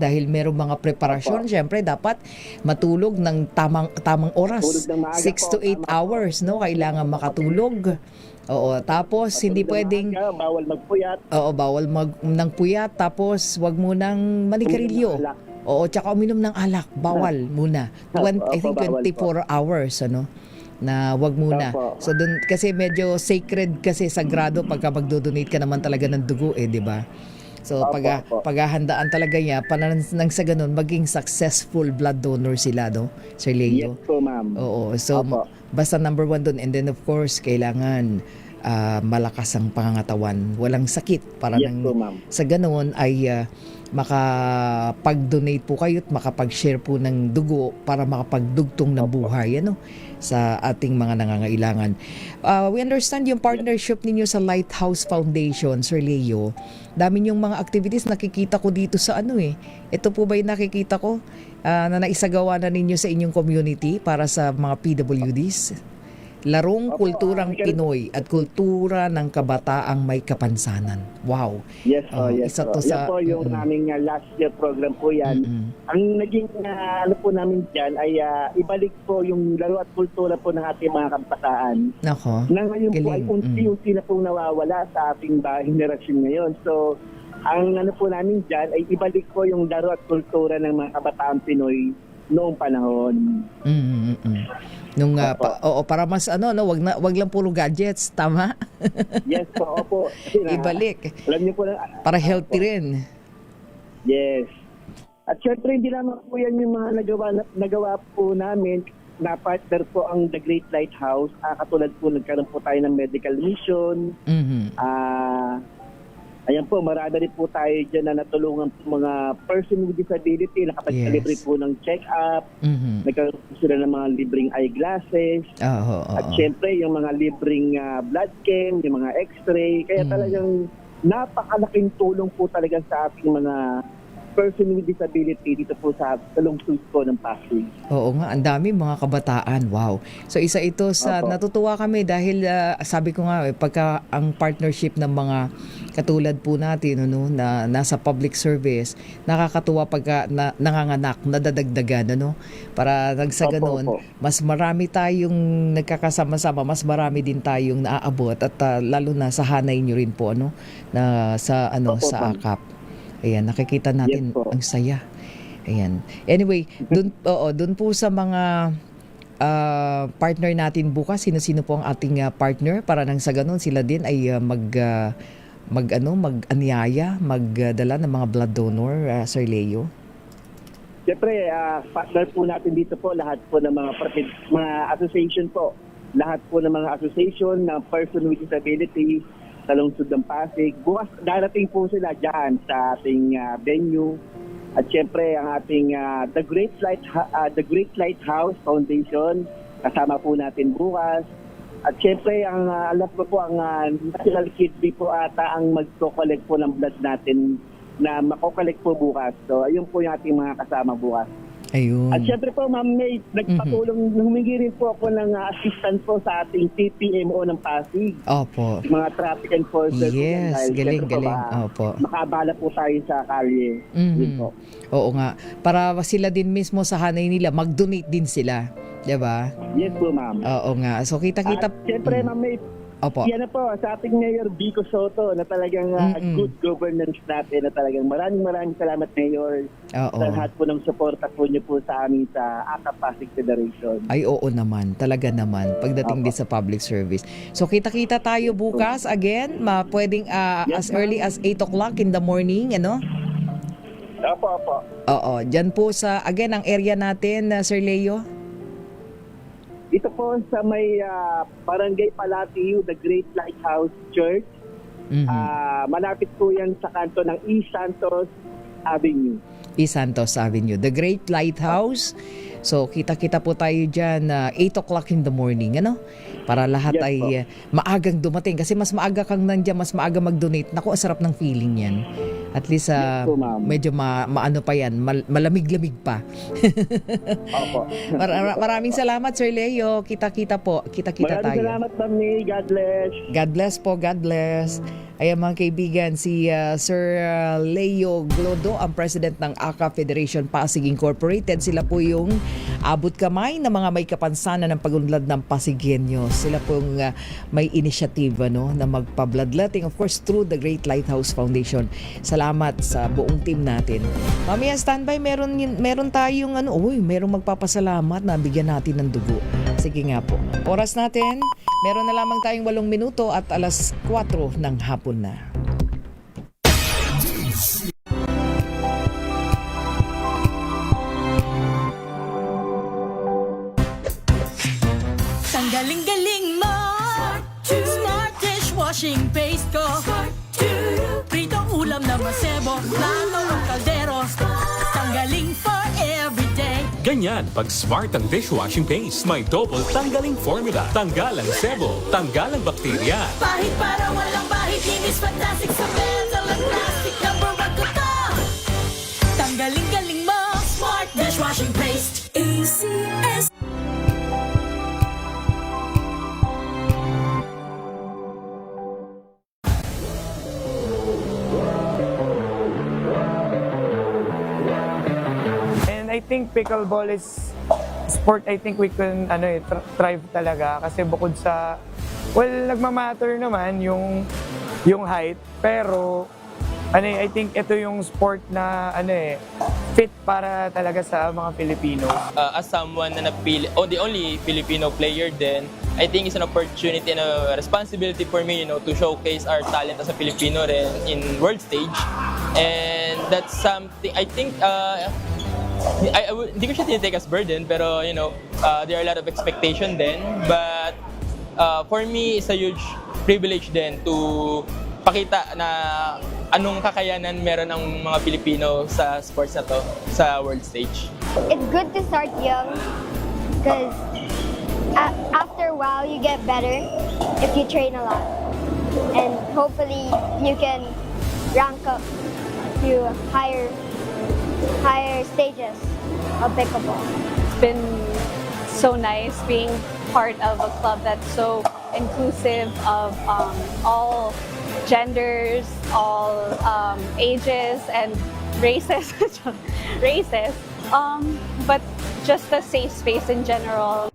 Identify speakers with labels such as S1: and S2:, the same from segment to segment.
S1: dahil merong mga preparasyon, syempre dapat matulog ng tamang oras.
S2: Tulog ng maaga
S1: 6 to
S2: po,
S1: 8
S2: tama po.
S1: hours, no? Kailangan makatulog. Oo, tapos hindi
S2: Tulog ng
S1: pwedeng
S2: maaga, bawal magpuyat.
S1: oo, bawal ng puyat, tapos wag mo nang manigarilyo.
S2: Uminom ng alak.
S1: Oo, tsaka uminom ng alak, bawal muna. I think
S2: Bawal
S1: 24 hours, ano? Na wag muna.
S2: Opo.
S1: So dun kasi medyo sacred kasi sagrado pagka magdo-donate ka naman talaga ng dugo di ba? So
S2: Opo, opo.
S1: paghahandaan talaga niya nang sa ganun maging successful blood donor sila, no? Sir
S2: Yes
S1: Leo.
S2: po, ma'am.
S1: Oo, so
S2: Opo.
S1: basta number one dun, and then of course kailangan malakas ang pangangatawan, walang sakit para
S2: Yes po, ma'am.
S1: sa ganoon ay makapag-donate po kayo at makapag-share po ng dugo para makapagdugtong ng buhay sa ating mga nangangailangan. We understand yung partnership ninyo sa Lighthouse Foundation, Sir Leo. Dami yung mga activities nakikita ko dito sa ito po ba yung nakikita ko na naisagawa na ninyo sa inyong community para sa mga PWDs? Larong kulturang Pinoy at kultura ng kabataang may kapansanan. Wow.
S2: Yes po, yes
S1: isa
S2: po.
S1: to
S2: Yan po yung naming last year program po yan. Ang naging ano po namin dyan ay ibalik po yung laro at kultura po ng ating mga kabataan.
S1: Nako.
S2: Na ngayon po ay
S1: galing.
S2: unti-unti na pong nawawala sa ating henerasyon ngayon. So, ang ano po namin dyan ay ibalik po yung laro at kultura ng mga kabataang Pinoy noong panahon.
S1: Nung para mas wag lang puro gadgets, tama?
S2: Yes po, opo. Kasi
S1: Ibalik
S2: alam niyo po na,
S1: para healthy rin.
S2: yes. At syempre hindi naman po yan yung mga nagawa po namin na partner po ang The Great Lighthouse. Katulad po nagkaroon po tayo ng medical mission. Ayan po, marami rin po tayo dyan na natulungan po mga person with disability, nakapag-libre po ng check-up, nagkaroon po sila ng mga libreng eyeglasses, at syempre yung mga libreng blood chem, yung mga x-ray, kaya talagang napakalaking tulong po talaga sa ating mga person with disability dito po sa lungsod po ng Pasig.
S1: Oo nga, ang dami mga kabataan. Wow. So isa ito sa natutuwa kami dahil sabi ko nga pagka ang partnership ng mga katulad po natin na nasa public service, nakakatuwa pagka nanganganak, nadadagdagan para sa ganun, mas marami tayong nagkakasama-sama, mas marami din tayong naaabot at lalo na sa hanay nyo rin po na sa sa AKAP. Ayan, nakikita natin ang saya. Ayan. Anyway, dun po sa mga partner natin bukas, sino-sino po ang ating partner para nang sa ganun sila din ay mag-anyaya, magdala ng mga blood donor, Sir Leo?
S2: Siyempre, partner po natin dito po lahat po ng mga association po. Lahat po ng mga association ng person with disability sa lungsod ng Pasig. Bukas darating po sila dyan sa ating venue. At siyempre ang ating The Great Lighthouse Foundation, kasama po natin bukas. At siyempre ang alam ko po ang National Kidney po ata ang magko-collect po ng blood natin na mako-collect po bukas. So ayun po yung ating mga kasama bukas.
S1: Ayun.
S2: At syempre po, Ma'am May, nagpatulong, humingi rin po ako ng assistance po sa ating TPMO ng Pasig.
S1: Opo.
S2: Mga traffic enforcers.
S1: Yes, galing. Opo.
S2: Makabala po tayo sa kalye. Po.
S1: Oo nga. Para sila din mismo sa hanay nila, mag-donate din sila. Diba?
S2: Yes po, Ma'am.
S1: Oo nga. So kita-kita.
S2: At syempre, Ma'am May,
S1: Opo.
S2: yan na po sa ating Mayor Vico Soto na talagang good governance natin na talagang maraming salamat, Mayor. Sa lahat po ng suporta po niyo po sa amin sa AKAP Pasig Federation.
S1: Ay oo naman, talaga naman pagdating din sa public service. So kita-kita tayo bukas again, pwedeng as early as 8 o'clock in the morning,
S2: Opo.
S1: Oo, dyan po sa again ang area natin, Sir Leo.
S2: Dito po sa may Barangay Palatiu, The Great Lighthouse Church. Malapit po yan sa kanto ng East Santos Avenue.
S1: East Santos Avenue, The Great Lighthouse. So kita-kita po tayo dyan 8 o'clock in the morning, para lahat ay maagang dumating. Kasi mas maaga kang nandiyan, mas maaga mag-donate. Naku, sarap ng feeling yan. At least medyo maano pa yan, malamig-lamig pa.
S2: Opo.
S1: Maraming salamat, Sir Leo. Kita-kita po. Kita-kita tayo.
S2: Maraming salamat, Ma'am May. God bless.
S1: God bless po. God bless. Ayan mga kaibigan, si Sir Leo Glodo, ang President ng PACA Federation Pasig Incorporated. Sila po yung abot kamay na mga may kapansanan ng pagunlad ng Pasigueños. Sila po yung may initiative na magpa-bloodletting, of course, through the Great Lighthouse Foundation. Salamat sa buong team natin. Mamaya standby, meron tayong merong magpapasalamat na bigyan natin ng dugo. Sige nga po. Oras natin, meron na lamang tayong 8 minuto at alas 4 ng hapon na.
S3: Ang galing-galing mo, Smart dishwashing paste ko, pritong ulam na masebo, plato ang kaldero, tanggaling for everyday.
S4: Ganyan, pag Smart ang dishwashing paste, may double tanggaling formula. Tanggal ang sebo, tanggal ang bakterya.
S3: Pahit para walang bahid, linis fantastic sa metal at plastic, number 1 ko to. Tanggaling-galing mo, Smart dishwashing paste. ACS.
S5: I think pickleball is sport I think we can thrive talaga kasi bukod sa nagmamatter naman yung height, pero I think ito yung sport na fit para talaga sa mga Pilipino.
S6: As someone na the only Filipino player then I think it's an opportunity and a responsibility for me, to showcase our talent as a Filipino rin in world stage. And that's something I think hindi ko siya tinitake as burden, pero there are a lot of expectation then, but for me it's a huge privilege then to pakita na anong kakayanan meron ng mga Pilipino sa sports na to sa world stage.
S7: It's good to start young because after a while you get better if you train a lot, and hopefully you can rank up to higher stages of pickleball.
S8: It's been so nice being part of a club that's so inclusive of all genders, all ages and races, but just a safe space in general.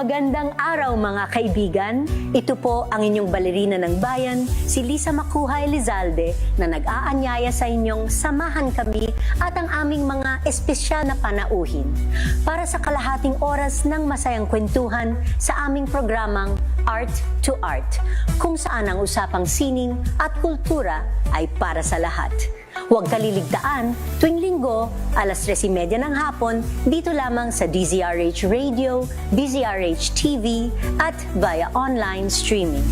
S9: Magandang araw mga kaibigan. Ito po ang inyong balerina ng bayan, si Lisa Macuja Elizalde, na nag-aanyaya sa inyong samahan kami at ang aming mga espesyal na panauhin para sa kalahating oras ng masayang kwentuhan sa aming programang Art to Art, kung saan ang usapang sining at kultura ay para sa lahat. Huwag kaliligtaan, tuwing linggo, alas 3:30 ng hapon, dito lamang sa DZRH Radio, DZRH TV, at via online streaming.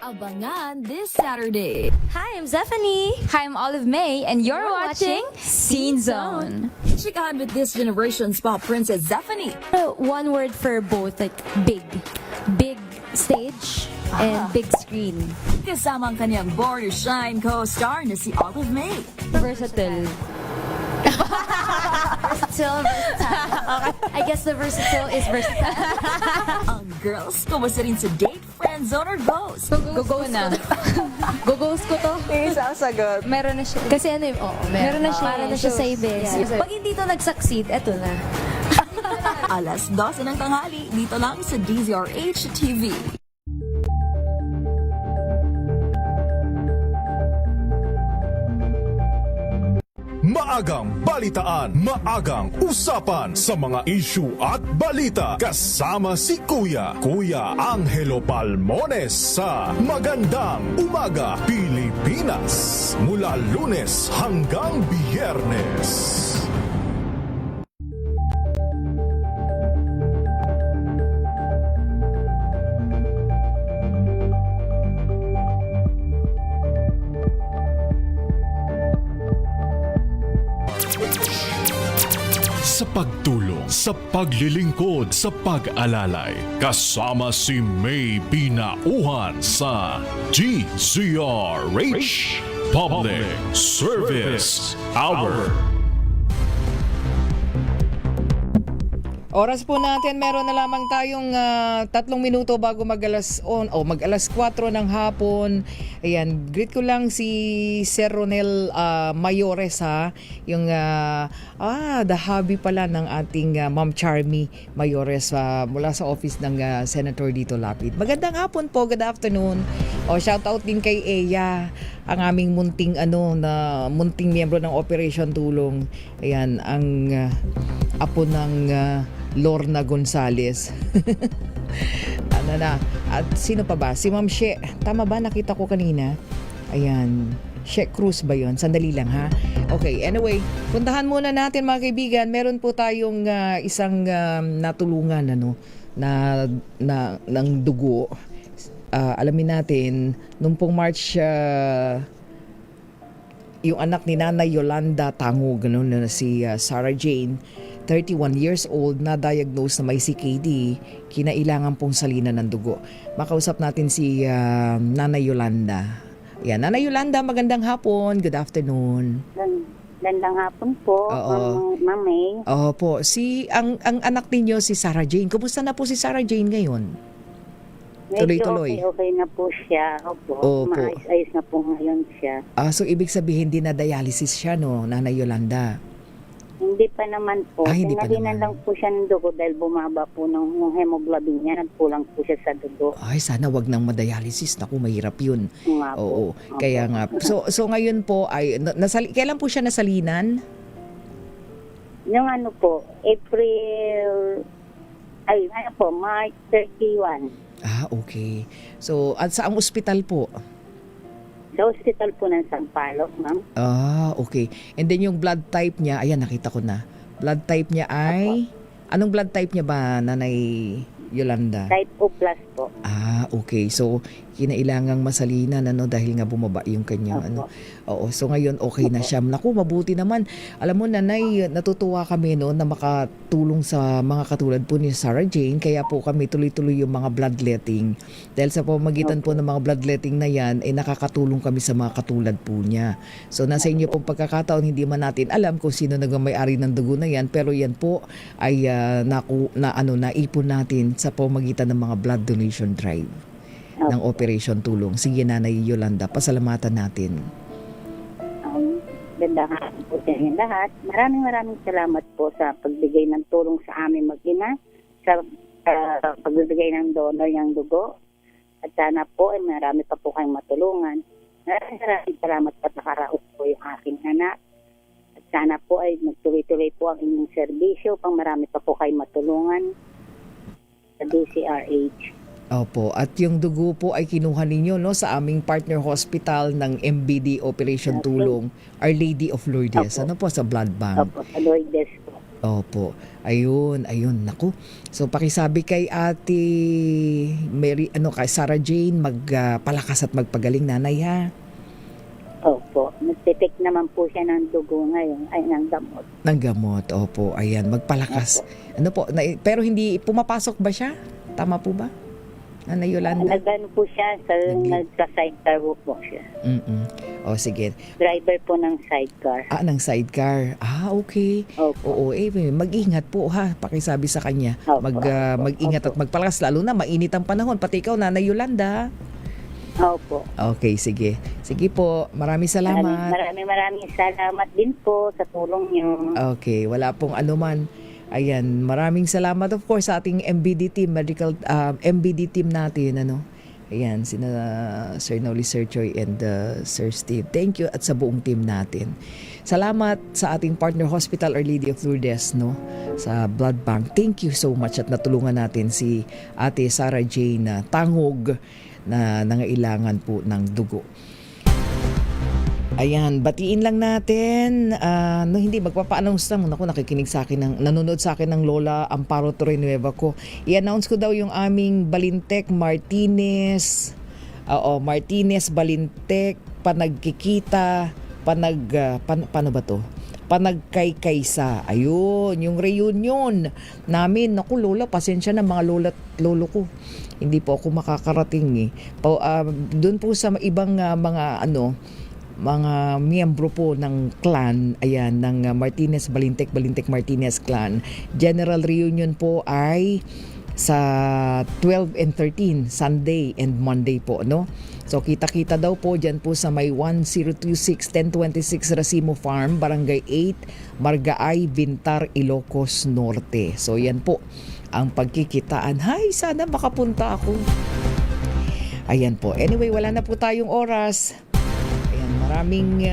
S3: Abangan this Saturday.
S10: Hi, I'm Zephanie. Hi, I'm Olive May, and you're watching Scene Zone.
S3: Chikahan with this generation's pop princess Zephanie.
S10: One word for both, like big. Big stage and big screen.
S3: Kasama ang kanyang Born to Shine co-star na si Olive May.
S10: Versatile. Versatile. I guess the versatile is versatile.
S3: Ang girls, kumusta rin sa date, friend zone, or ghost?
S10: Go na. Go-ghost ko to.
S5: Sasagot.
S10: Meron na siya. Kasi meron na siya. Para na siya sa ibis. Pag hindi to nag-succeed, eto na.
S3: Alas 12 ng tanghali, dito lang sa DZRH TV.
S11: Maagang balitaan, maagang usapan sa mga issue at balita. Kasama si Kuya Angelo Palmones sa Magandang Umaga Pilipinas. Mula Lunes hanggang Biyernes. sa pagtulong, sa paglilingkod, sa pag-alalay. Kasama si May Binauhan sa DZRH Public Service Hour.
S1: Oras po natin, meron na lamang tayong 3 minuto bago mag-alas 4 ng hapon. Ayan, greet ko lang si Sir Ronel Mayores, ha. Yung the hubby pala ng ating Ma'am Charmy Mayores mula sa office ng Senator Dito Lapid. Magandang hapon po, good afternoon. Shout out din kay Eya, ang aming munting miyembro ng Operation Tulong. Ayan, ang apo ng Lorna Gonzales. Ano na? At sino pa ba? Si Ma'am She. Tama ba? Nakita ko kanina. Ayan. She Cruz ba yun? Sandali lang, ha? Okay, anyway. Puntahan muna natin, mga kaibigan. Meron po tayong isang natulungan ng dugo. Alamin natin, nung pong March, yung anak ni Nanay Yolanda Tangog, na si Sarah Jane, 31 years old, na-diagnose na may CKD, kinailangan pong salinan ng dugo. Makausap natin si Nanay Yolanda. Yan, Nanay Yolanda, magandang hapon. Good afternoon.
S12: Magandang hapon po, Ma'am May.
S1: Opo, ang anak ninyo si Sarah Jane. Kumusta na po si Sarah Jane ngayon? Tuloy-tuloy.
S12: Okay na po siya. Opo. Maayos-ayos na po ngayon siya.
S1: So ibig sabihin din na dialysis siya, no, Nanay Yolanda?
S12: Hindi pa naman po.
S1: Hindi pa
S12: Pinaginan
S1: naman.
S12: lang po siya ng dugo dahil bumaba po ng hemoglobin niya. Nagkulang po siya sa dugo.
S1: Ay, sana wag nang madialysis. Naku, mahirap yun.
S12: Nga po.
S1: Oo. Kaya nga. So ngayon po, ay, kailan po siya nasalinan?
S12: Yung March 31.
S1: Okay. So, at saang ospital po?
S12: Sa hospital po ng Sampaloc, ma'am.
S1: Okay. And then yung blood type niya, ayan, nakita ko na. Blood type niya ay... Anong blood type niya ba, Nanay Yolanda?
S12: Type O plus po.
S1: Okay. So, kinailangang masalinan, dahil nga bumaba yung kanyang, So, ngayon, okay na siya. Naku, mabuti naman. Alam mo, Nanay, natutuwa kami, na makatulong sa mga katulad po ni Sarah Jane. Kaya po kami tuloy-tuloy yung mga bloodletting. Dahil sa pamagitan po ng mga bloodletting na yan, nakakatulong kami sa mga katulad po niya. So, nasa inyo pong pagkakataon, hindi man natin alam kung sino nagmamay-ari ng dugo na yan. Pero yan po ay naipon natin sa pamagitan ng mga blood donation drive ng Operation Tulong. Sige, Nanay Yolanda, pasalamatan natin.
S12: Ganda po sa inyo lahat. Maraming salamat po sa pagbigay ng tulong sa amin mag-ina, sa pagbibigay ng donor ng dugo. At sana po ay marami pa po kayong matulungan. Maraming salamat pa nakaraos po yung aking anak. At sana po ay magtuloy-tuloy po ang inyong serbisyo pang marami pa po kayong matulungan sa DZRH.
S1: Opo, at yung dugo po ay kinuha ninyo sa aming partner hospital ng MBD Operation Tulong, Our Lady of Lourdes. Ano po, sa blood bank?
S12: Opo, sa Lourdes po.
S1: Opo. Ayun, naku. So pakisabi kay Ate Mary, kay Sarah Jane, magpalakas at magpagaling, Nanay, ha?
S12: Opo, nagtitik naman po siya ng dugo ngayon, ay ng gamot.
S1: Ng gamot, opo. Ayan, magpalakas. Pero hindi, pumapasok ba siya? Tama po ba? Nanay Yolanda?
S12: Nagano po siya, nagsa-sidecar po siya.
S1: Sige.
S12: Driver po ng sidecar.
S1: Ng sidecar. Okay.
S12: Opo.
S1: Oo, mag-ingat po, ha. Pakisabi sa kanya.
S12: Opo.
S1: Mag-ingat at magpalakas, lalo na mainit ang panahon. Pati ikaw, Nanay Yolanda.
S12: Opo.
S1: Okay, sige. Sige po, maraming salamat.
S12: Maraming salamat din po sa tulong niyo.
S1: Okay, wala pong anuman. Ayan, maraming salamat of course sa ating MBD team, MBD team natin, Ayan, sina Sir Noli, Sir Choi, and Sir Steve. Thank you at sa buong team natin. Salamat sa ating partner hospital, Our Lady of Lourdes, sa blood bank. Thank you so much at natulungan natin si Ate Sarah Jane Tangog na nangailangan po ng dugo. Ayan, batiin lang natin. Hindi, magpapa-announce lang. Ako, nakikinig sa akin, nanonood sa akin ng Lola Amparo Torrenueva ko. I-announce ko daw yung aming Balintek Martinez. Martinez Balintek, panagkikita, paano ba to? Panagkaykaysa. Ayun, yung reunion namin. Naku, Lola, pasensya na mga lola at lolo ko. Hindi po ako makakarating eh. Doon po sa ibang mga miyembro po ng clan, ayan, ng Martinez Balintek Martinez clan. General reunion po ay sa 12 and 13, Sunday and Monday po, no? So kita-kita daw po dyan po sa may 1026-1026 Racimo Farm, Barangay 8, Margaay, Bintar, Ilocos Norte. So yan po ang pagkikitaan. Hay, sana makapunta ako. Ayan po. Anyway, wala na po tayong oras. Ayan, maraming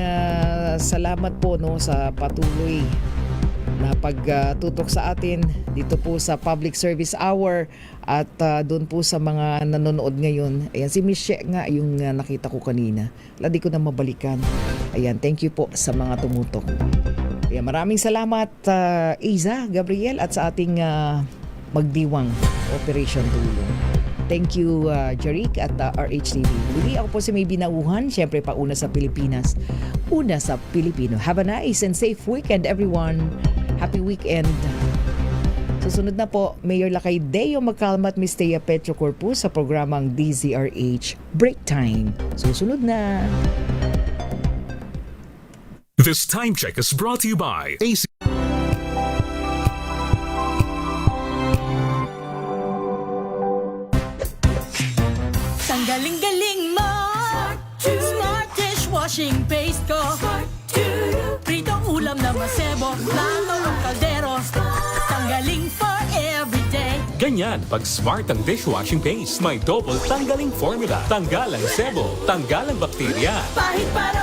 S1: salamat po, no, sa patuloy na pagtutok sa atin dito po sa Public Service Hour at doon po sa mga nanonood ngayon. Ayan, si Michelle nga yung nakita ko kanina. Ladi ko na mabalikan. Ayan, thank you po sa mga tumutok. Ayan, maraming salamat Iza, Gabriel at sa ating magdiwang Operation Tulong. Thank you, Jeric at RHTV. Muli ako po si May Binauhan, syempre pa una sa Pilipinas, una sa Pilipino. Have a nice and safe weekend, everyone. Happy weekend. Susunod na po, Mayor Lakay Deo Magkalma at Miss Thea Petro Corpus sa programang DZRH Break Time. Susunod na.
S4: This time check is brought to you by AC.
S3: Ang galing-galing mo, Smart dishwashing paste ko, pritong ulam na masebo, lalo ng kaldero, tanggaling for everyday.
S4: Ganyan, pag Smart ang dishwashing paste, may double tanggaling formula. Tanggal ang sebo, tanggal ang bakterya.
S3: Pahit para